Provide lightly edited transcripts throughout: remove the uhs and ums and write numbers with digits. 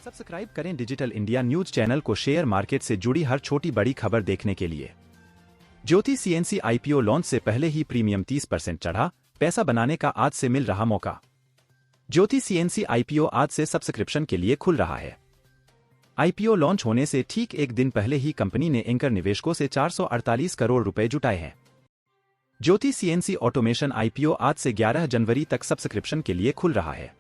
Subscribe करें digital India news channel को share market से जुड़ी हर छोटी बड़ी खबर देखने के लिए। ज्योति सीएनसी आईपीओ लॉन्च से पहले ही प्रीमियम 30% चढ़ा, पैसा बनाने का आज से मिल रहा मौका। ज्योति सीएनसी आईपीओ आज से सब्सक्रिप्शन के लिए खुल रहा है। आईपीओ लॉन्च होने से ठीक एक दिन पहले ही कंपनी ने एंकर निवेशकों से 448 करोड़ रुपए जुटाए हैं। ज्योति सीएनसी ऑटोमेशन आईपीओ आज से 11 जनवरी तक सब्सक्रिप्शन के लिए खुल रहा है।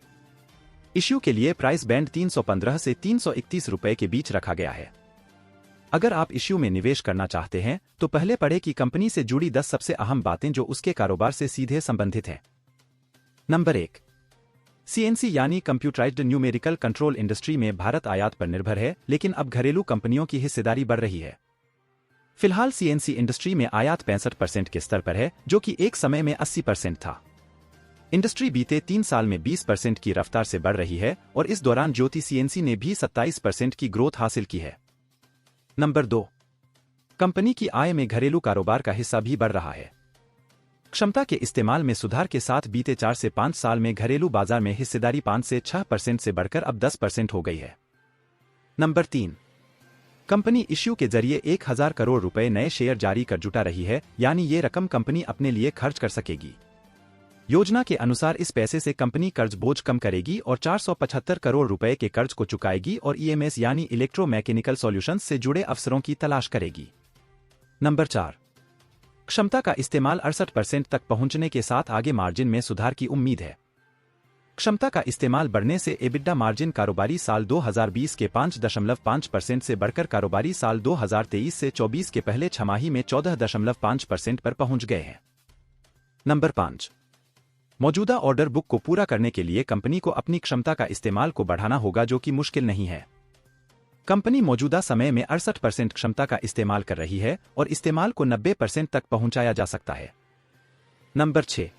इश्यू के लिए प्राइस बैंड 315 से 331 रुपए के बीच रखा गया है। अगर आप इश्यू में निवेश करना चाहते हैं तो पहले पढ़ें कि कंपनी से जुड़ी 10 सबसे अहम बातें जो उसके कारोबार से सीधे संबंधित हैं। नंबर 1, सीएनसी यानी कंप्यूटराइज्ड न्यूमेरिकल कंट्रोल इंडस्ट्री में भारत आयात पर निर्भर है, लेकिन अब घरेलू कंपनियों की हिस्सेदारी बढ़ रही है। फिलहाल सीएनसी इंडस्ट्री में आयात 65% के स्तर पर है, जो कि एक समय में 80% था। इंडस्ट्री बीते 3 साल में 20% की रफ्तार से बढ़ रही है और इस दौरान ज्योति सीएनसी ने भी 27% की ग्रोथ हासिल की है। नंबर 2, कंपनी की आय में घरेलू कारोबार का हिस्सा भी बढ़ रहा है। क्षमता के इस्तेमाल में सुधार के साथ बीते 4 से 5 साल में घरेलू बाजार में हिस्सेदारी 5 से 6% से बढ़कर अब 10% हो गई है। नंबर 3, कंपनी इश्यू के जरिए 1000 करोड़ रुपए नए शेयर जारी कर जुटा रही है, यानी ये रकम कंपनी अपने लिए खर्च कर सकेगी। योजना के अनुसार इस पैसे से कंपनी कर्ज बोझ कम करेगी और 475 करोड़ रुपए के कर्ज को चुकाएगी और ईएमएस यानी इलेक्ट्रोमैकेनिकल सॉल्यूशंस से जुड़े अवसरों की तलाश करेगी। नंबर 4, क्षमता का इस्तेमाल 68% तक पहुंचने के साथ आगे मार्जिन में सुधार की उम्मीद है। क्षमता का इस्तेमाल बढ़ने से एबिडा मार्जिन कारोबारी साल 2020 के 5.5% से बढ़कर कारोबारी साल 2023 से 24 के पहले छमाही में 14.5% पर पहुंच गए हैं। नंबर 5, मौजूदा ऑर्डर बुक को पूरा करने के लिए कंपनी को अपनी क्षमता का इस्तेमाल को बढ़ाना होगा, जो कि मुश्किल नहीं है। कंपनी मौजूदा समय में 68% क्षमता का इस्तेमाल कर रही है और इस्तेमाल को 90% तक पहुंचाया जा सकता है। नंबर 6,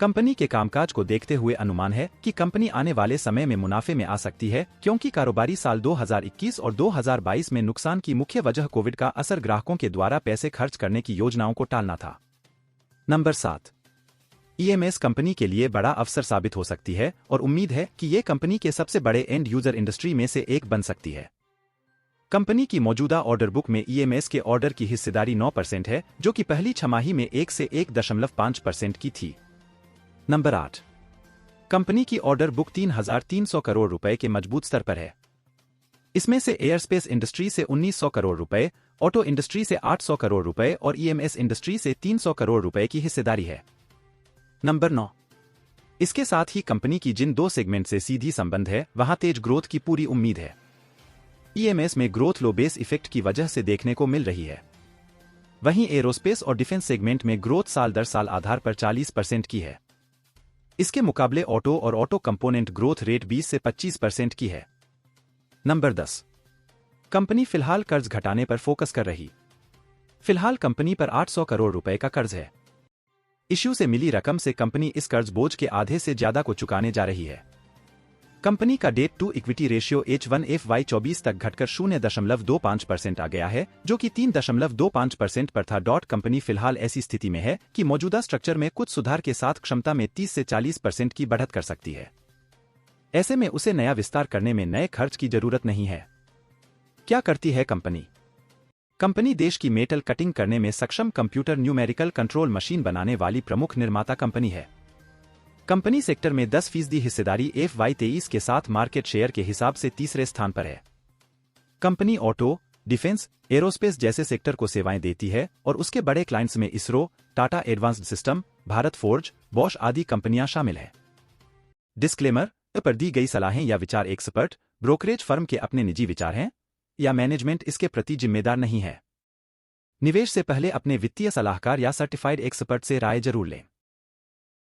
कंपनी के कामकाज को देखते हुए अनुमान है कि कंपनी आने वाले समय में मुनाफे में आ सकती है, क्योंकि कारोबारी साल 2021 और 2022 में नुकसान की मुख्य वजह कोविड का असर ग्राहकों के द्वारा पैसे खर्च करने की योजनाओं को टालना था। नंबर 7, ईएमएस कंपनी के लिए बड़ा अवसर साबित हो सकती है और उम्मीद है कि ये कंपनी के सबसे बड़े एंड यूजर इंडस्ट्री में से एक बन सकती है। कंपनी की मौजूदा ऑर्डर बुक में ईएमएस के ऑर्डर की हिस्सेदारी 9% है, जो कि पहली छमाही में 1 से 1.5% की थी। नंबर 8, कंपनी की ऑर्डर बुक 3300 करोड़ रुपए के मजबूत स्तर पर है। इसमें से एयरस्पेस इंडस्ट्री से 1900 करोड़ रुपए, ऑटो इंडस्ट्री से 800 करोड़ रुपए और ईएमएस इंडस्ट्री से 300 करोड़ रुपए की हिस्सेदारी है। नंबर 9, इसके साथ ही कंपनी की जिन 2 सेगमेंट से सीधी संबंध है वहां तेज ग्रोथ की पूरी उम्मीद है। ईएमएस में ग्रोथ लो बेस इफेक्ट की वजह से देखने को मिल रही है। वहीं एरोस्पेस और डिफेंस सेगमेंट में ग्रोथ साल दर साल आधार पर 40% की है। इसके मुकाबले ऑटो और ऑटो कंपोनेंट ग्रोथ रेट 20 से 25% की है। नंबर 10, कंपनी फिलहाल कर्ज घटाने पर फोकस कर रही। फिलहाल कंपनी पर 800 करोड़ रुपए का कर्ज है। इश्यू से मिली रकम से कंपनी इस कर्ज बोझ के आधे से ज्यादा को चुकाने जा रही है। कंपनी का date to equity ratio H1FY24 तक घटकर 0.25% आ गया है, जो कि 3.25% पर था। कंपनी फिलहाल ऐसी स्थिति में है कि मौजूदा स्ट्रक्चर में कुछ सुधार के साथ क्षमता में 30 से 40% की बढ़त कर सकती है। ऐसे में उसे नया विस्तार करने में नए खर्च की जरूरत नहीं है। क्या करती है कंपनी? कंपनी देश की मेटल कटिंग करने में सक्षम कंप्यूटर न्यूमेरिकल कंट्रोल मशीन बनाने वाली प्रमुख निर्माता कंपनी है। कंपनी सेक्टर में 10% हिस्सेदारी FY23 के साथ मार्केट शेयर के हिसाब से तीसरे स्थान पर है। कंपनी ऑटो, डिफेंस, एरोस्पेस जैसे सेक्टर को सेवाएं देती है और उसके बड़े क्लाइंट्स में ISRO, Tata advanced system, Bharat forge, Bosch आदि कंपनियां शामिल हैं। डिस्क्लेमर, पर दी गई सलाहें या विचार एक्सपर्ट, ब्रोकरेज फर्म के अपने निजी विचार हैं या मैनेजमेंट इसके प्रति जिम्मेदार नहीं है। निवेश से पहले अपने वित्तीय सलाहकार या सर्टिफाइड एक्सपर्ट से राय जरूर लें।